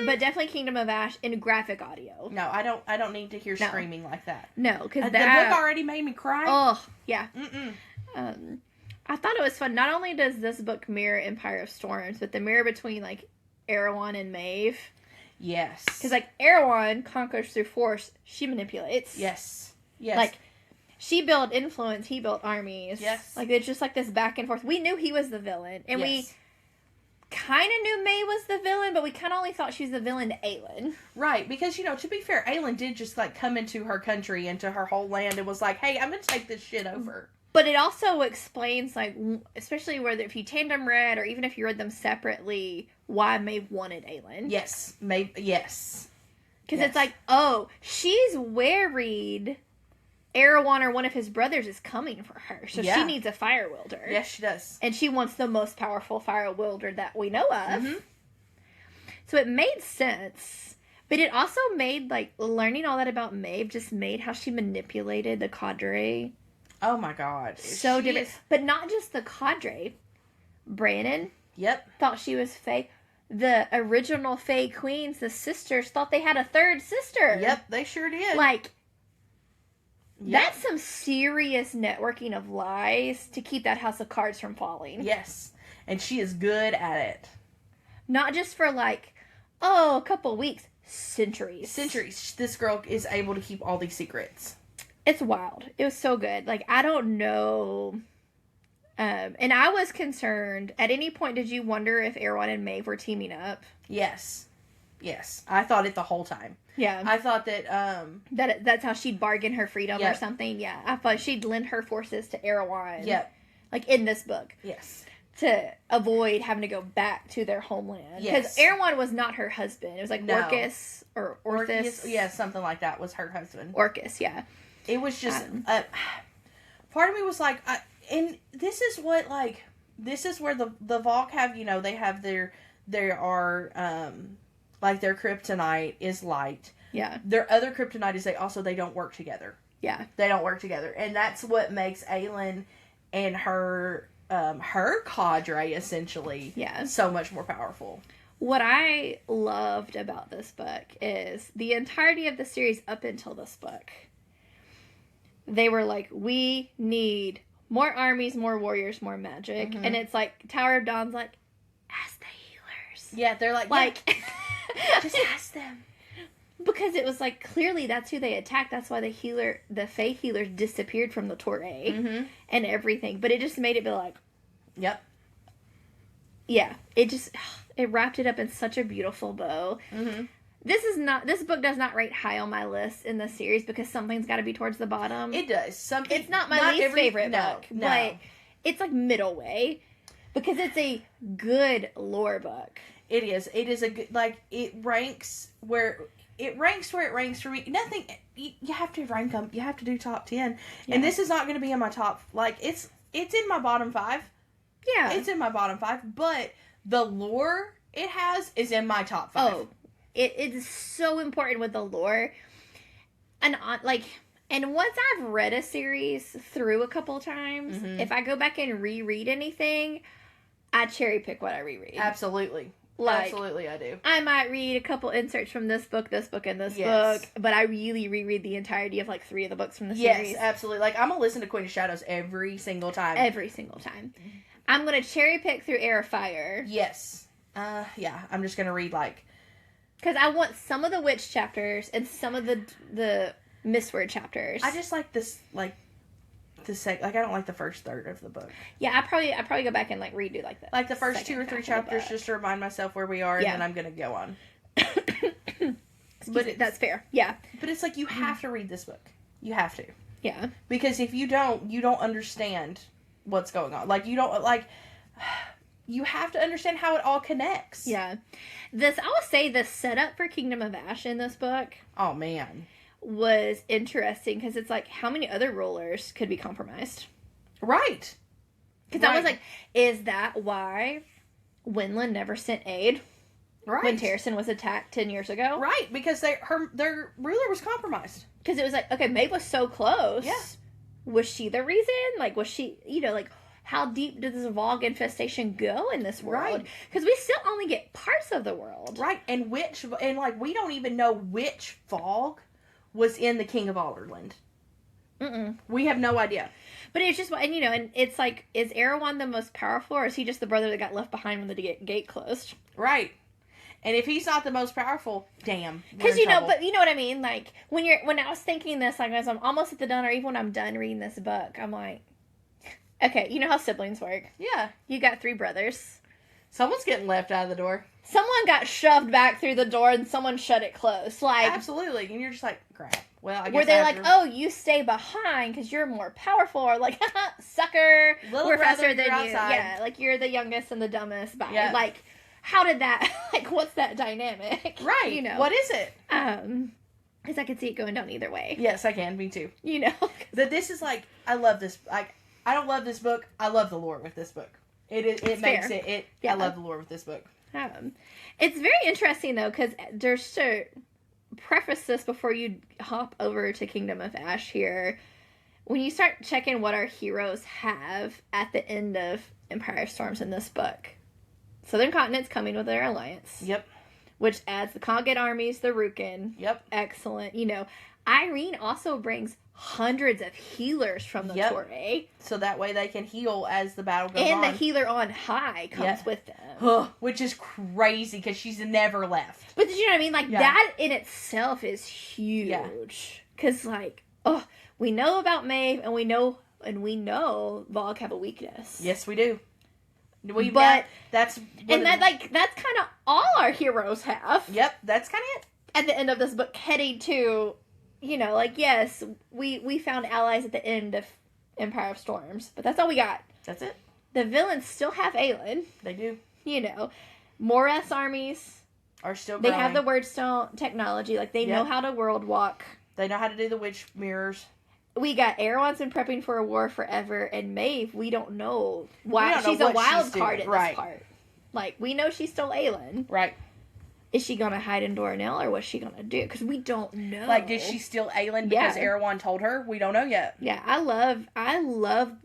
Speaker 1: but definitely Kingdom of Ash in graphic audio.
Speaker 2: No, I don't need to hear screaming like that.
Speaker 1: No, because
Speaker 2: the book already made me cry.
Speaker 1: Oh, yeah. I thought it was fun. Not only does this book mirror Empire of Storms, but the mirror between, like, Erewhon and Maeve.
Speaker 2: Yes.
Speaker 1: Because, like, Erewhon conquers through force. She manipulates.
Speaker 2: Yes. Yes.
Speaker 1: Like, she built influence. He built armies.
Speaker 2: Yes.
Speaker 1: Like, it's just, like, this back and forth. We knew he was the villain. And we kind of knew May was the villain, but we kind of only thought she was the villain to Aelin.
Speaker 2: Right. Because, you know, to be fair, Aelin did just, like, come into her country, into her whole land, and was like, hey, I'm going to take this shit over.
Speaker 1: But it also explains, like, especially whether if you tandem read or even if you read them separately, why Maeve wanted Aelin.
Speaker 2: Yes. Maeve, yes.
Speaker 1: Because it's like, oh, she's worried Erewhon or one of his brothers is coming for her. So she needs a fire wielder.
Speaker 2: Yes, she does.
Speaker 1: And she wants the most powerful fire wielder that we know of. So it made sense. But it also made, like, learning all that about Maeve just made how she manipulated the cadre.
Speaker 2: Oh my god.
Speaker 1: So different. But not just the cadre. Brandon thought she was Fae. The original Fae Queens, the sisters, thought they had a third sister.
Speaker 2: Yep, they sure did.
Speaker 1: Like, that's some serious networking of lies to keep that house of cards from falling.
Speaker 2: Yes. And she is good at it.
Speaker 1: Not just for, like, a couple weeks. Centuries.
Speaker 2: Centuries. This girl is able to keep all these secrets.
Speaker 1: It's wild. It was so good. Like, I don't know. And I was concerned. At any point, did you wonder if Erewhon and Maeve were teaming up?
Speaker 2: Yes. Yes. I thought it the whole time.
Speaker 1: Yeah.
Speaker 2: I thought that,
Speaker 1: that's how she'd bargain her freedom or something. Yeah. I thought she'd lend her forces to Erewhon.
Speaker 2: Yep.
Speaker 1: Like, in this book.
Speaker 2: Yes.
Speaker 1: To avoid having to go back to their homeland. Because Erewhon was not her husband. It was like Orcus or Orthus.
Speaker 2: Yeah, something like that was her husband.
Speaker 1: Orcus, yeah.
Speaker 2: It was just, part of me was like, and this is what, like, this is where the Valg have, you know, they have their kryptonite is light.
Speaker 1: Yeah.
Speaker 2: Their other kryptonite is they don't work together.
Speaker 1: Yeah.
Speaker 2: They don't work together. And that's what makes Aelin and her cadre, essentially, so much more powerful.
Speaker 1: What I loved about this book is the entirety of the series up until this book. They were like, we need more armies, more warriors, more magic. Mm-hmm. And it's like, Tower of Dawn's like, ask the healers.
Speaker 2: Yeah, they're like just ask them.
Speaker 1: Because it was like, clearly that's who they attacked. That's why the Fae healers disappeared from the Torre and everything. But it just made it be like,
Speaker 2: yep.
Speaker 1: Yeah, it wrapped it up in such a beautiful bow. Mm-hmm. This book does not rate high on my list in the series because something's got to be towards the bottom.
Speaker 2: It does.
Speaker 1: It's not my least favorite book, but it's like middle way because it's a good lore book.
Speaker 2: It is. It is a good, like, it ranks where it ranks for me. Nothing, you have to rank them. You have to do top 10. Yeah. And this is not going to be in my top, like, it's in my bottom 5.
Speaker 1: Yeah.
Speaker 2: It's in my bottom 5, but the lore it has is in my top 5.
Speaker 1: Oh. It is so important with the lore. And, and once I've read a series through a couple times, if I go back and reread anything, I cherry pick what I reread.
Speaker 2: Absolutely.
Speaker 1: Like,
Speaker 2: absolutely, I do.
Speaker 1: I might read a couple inserts from this book, and this book, but I really reread the entirety of, like, 3 of the books from the series.
Speaker 2: Yes, absolutely. Like, I'm going to listen to Queen of Shadows every single time.
Speaker 1: Every single time. I'm going to cherry pick through Air of Fire.
Speaker 2: Yes. Yeah, I'm just going to read, like...
Speaker 1: Because I want some of the witch chapters and some of the Mistword chapters.
Speaker 2: I just like this, like... I don't like the first third of the book.
Speaker 1: Yeah, I probably go back and like redo like
Speaker 2: the first 2 or 3 chapters just to remind myself where we are, and then I'm gonna go on.
Speaker 1: But that's fair. Yeah,
Speaker 2: but it's like you have to read this book. You have to.
Speaker 1: Yeah,
Speaker 2: because if you don't understand what's going on. Like you don't like. You have to understand how it all connects.
Speaker 1: Yeah, I will say the setup for Kingdom of Ash in this book.
Speaker 2: Oh man.
Speaker 1: Was interesting because it's like how many other rulers could be compromised,
Speaker 2: right?
Speaker 1: Because I was like, is that why Winland never sent aid,
Speaker 2: right?
Speaker 1: When Terrasen was attacked 10 years ago,
Speaker 2: right? Because their ruler was compromised.
Speaker 1: Because it was like, okay, Maeve was so close.
Speaker 2: Yeah.
Speaker 1: Was she the reason? Like, was she? Like, how deep does this Valg infestation go in this world? Because we still only get parts of the world.
Speaker 2: Right, and we don't even know which Valg was in the King of Alderland. We have no idea.
Speaker 1: But it's just, and and it's like, is Erewhon the most powerful, or is he just the brother that got left behind when the gate closed?
Speaker 2: Right. And if he's not the most powerful, damn.
Speaker 1: Because but you know what I mean. Like when I was thinking this, like as I'm almost at the done, or even when I'm done reading this book, I'm like, okay, you know how siblings work.
Speaker 2: Yeah.
Speaker 1: You got 3 brothers.
Speaker 2: Someone's getting left out of the door.
Speaker 1: Someone got shoved back through the door, and someone shut it closed. Like
Speaker 2: absolutely, and you're just like, crap. Well, I guess
Speaker 1: were they like, oh, you stay behind because you're more powerful, or like, sucker, we're faster than you.
Speaker 2: Outside.
Speaker 1: Yeah, like you're the youngest and the dumbest. Bye.
Speaker 2: Yeah.
Speaker 1: Like, how did that? Like, what's that dynamic?
Speaker 2: Right. What is it?
Speaker 1: Because I could see it going down either way.
Speaker 2: Yes, I can. Me too.
Speaker 1: That
Speaker 2: this is like, I love this. Like, I don't love this book. I love the lore with this book. It makes fair. I love the lore with this book.
Speaker 1: It's very interesting though, because there's to preface this before you hop over to Kingdom of Ash here. When you start checking what our heroes have at the end of Empire of Storms in this book, Southern Continent's coming with their alliance.
Speaker 2: Yep.
Speaker 1: Which adds the Khagat armies, the Rukin.
Speaker 2: Yep.
Speaker 1: Excellent. Irene also brings hundreds of healers from the Torre.
Speaker 2: So that way they can heal as the battle goes on.
Speaker 1: And the healer on high comes with them.
Speaker 2: Which is crazy because she's never left.
Speaker 1: But did you know what I mean? Like, that in itself is huge. Because, we know about Maeve, and we know Valg have a weakness.
Speaker 2: Yes, we do.
Speaker 1: That's kind of all our heroes have.
Speaker 2: Yep, that's kind of it.
Speaker 1: At the end of this book, heading to, yes, we found allies at the end of Empire of Storms, but that's all we got.
Speaker 2: That's it.
Speaker 1: The villains still have Aelin.
Speaker 2: They do.
Speaker 1: Moreth's armies
Speaker 2: are still growing.
Speaker 1: They have the Wordstone technology. Like, they know how to world walk.
Speaker 2: They know how to do the witch mirrors.
Speaker 1: We got Erewhon's been prepping for a war forever, and Maeve, we don't know why. She's a wild card in this part. Like, we know she's still Aelin.
Speaker 2: Right.
Speaker 1: Is she gonna hide in Doranel, or what's she gonna do? Because we don't know.
Speaker 2: Like, did she steal Aelin because Erewhon told her? We don't know yet.
Speaker 1: Yeah, I love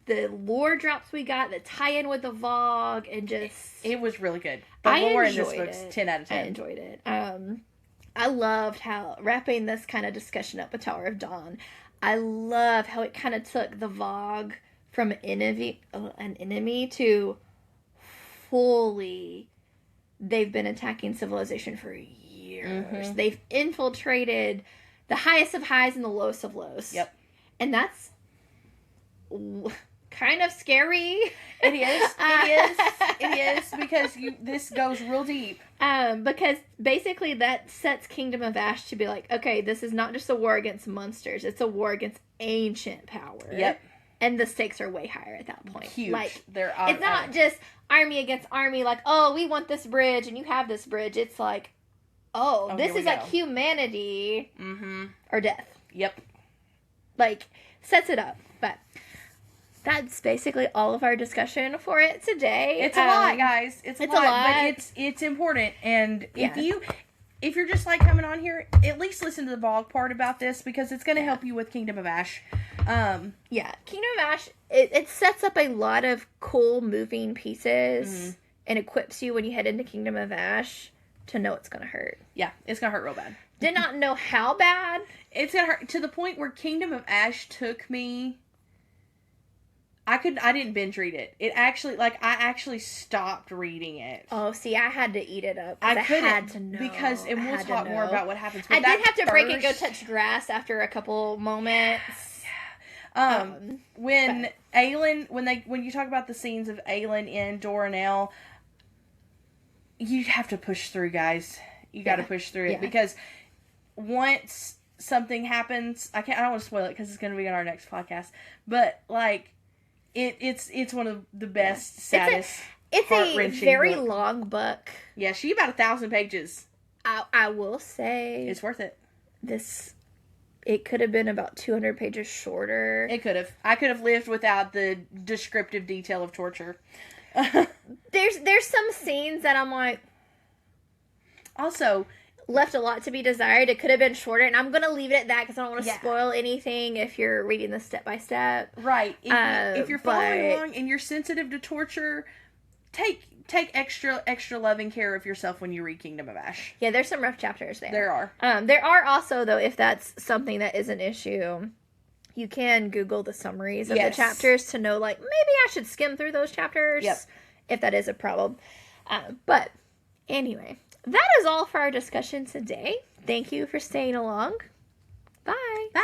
Speaker 1: the lore drops we got, the tie-in with the Valg, and just...
Speaker 2: It was really good. The lore in this book's 10 out of 10.
Speaker 1: I enjoyed it. I loved how, wrapping this kind of discussion up with Tower of Dawn, I love how it kind of took the Valg from an enemy to fully... They've been attacking civilization for years. Mm-hmm. They've infiltrated the highest of highs and the lowest of lows.
Speaker 2: Yep.
Speaker 1: And that's kind of scary.
Speaker 2: It is. It is. Because this goes real deep.
Speaker 1: Because basically that sets Kingdom of Ash to be like, okay, this is not just a war against monsters. It's a war against ancient power.
Speaker 2: Yep.
Speaker 1: And the stakes are way higher at that point.
Speaker 2: Huge.
Speaker 1: Like,
Speaker 2: it's
Speaker 1: not just army against army, like, oh, we want this bridge and you have this bridge. It's like, this is like humanity or death.
Speaker 2: Yep.
Speaker 1: Like, sets it up. But that's basically all of our discussion for it today.
Speaker 2: It's a lot, guys. It's a lot. But it's important. And if you're just like coming on here, at least listen to the Valg part about this, because it's going to help you with Kingdom of Ash.
Speaker 1: Kingdom of Ash, it sets up a lot of cool moving pieces and equips you when you head into Kingdom of Ash to know it's going to hurt.
Speaker 2: Yeah, it's going to hurt real bad.
Speaker 1: Did not know how bad.
Speaker 2: It's going to hurt to the point where Kingdom of Ash took me... I didn't binge read it. I actually stopped reading it.
Speaker 1: Oh, see, I had to eat it up. I had to know.
Speaker 2: Because, and we'll talk more about what happens.
Speaker 1: I did have to break and go touch grass after a couple moments.
Speaker 2: When you talk about the scenes of Aelin in Doranel, you have to push through, guys. You got to push through it, because once something happens, I don't want to spoil it because it's going to be on our next podcast, but like, it's one of the best, saddest,
Speaker 1: it's a very long book.
Speaker 2: Yeah, she's about 1,000 pages.
Speaker 1: I will say
Speaker 2: it's worth it.
Speaker 1: It could have been about 200 pages shorter.
Speaker 2: It could have. I could have lived without the descriptive detail of torture.
Speaker 1: There's some scenes that I'm like...
Speaker 2: Also,
Speaker 1: left a lot to be desired. It could have been shorter, and I'm going to leave it at that because I don't want to spoil anything if you're reading this step by step.
Speaker 2: Right. If you're following along and you're sensitive to torture, take extra loving care of yourself when you read Kingdom of Ash.
Speaker 1: Yeah, there's some rough chapters there.
Speaker 2: There are.
Speaker 1: There are also, though, if that's something that is an issue, you can Google the summaries of the chapters to know, like, maybe I should skim through those chapters if that is a problem. But anyway, that is all for our discussion today. Thank you for staying along. Bye.
Speaker 2: Bye.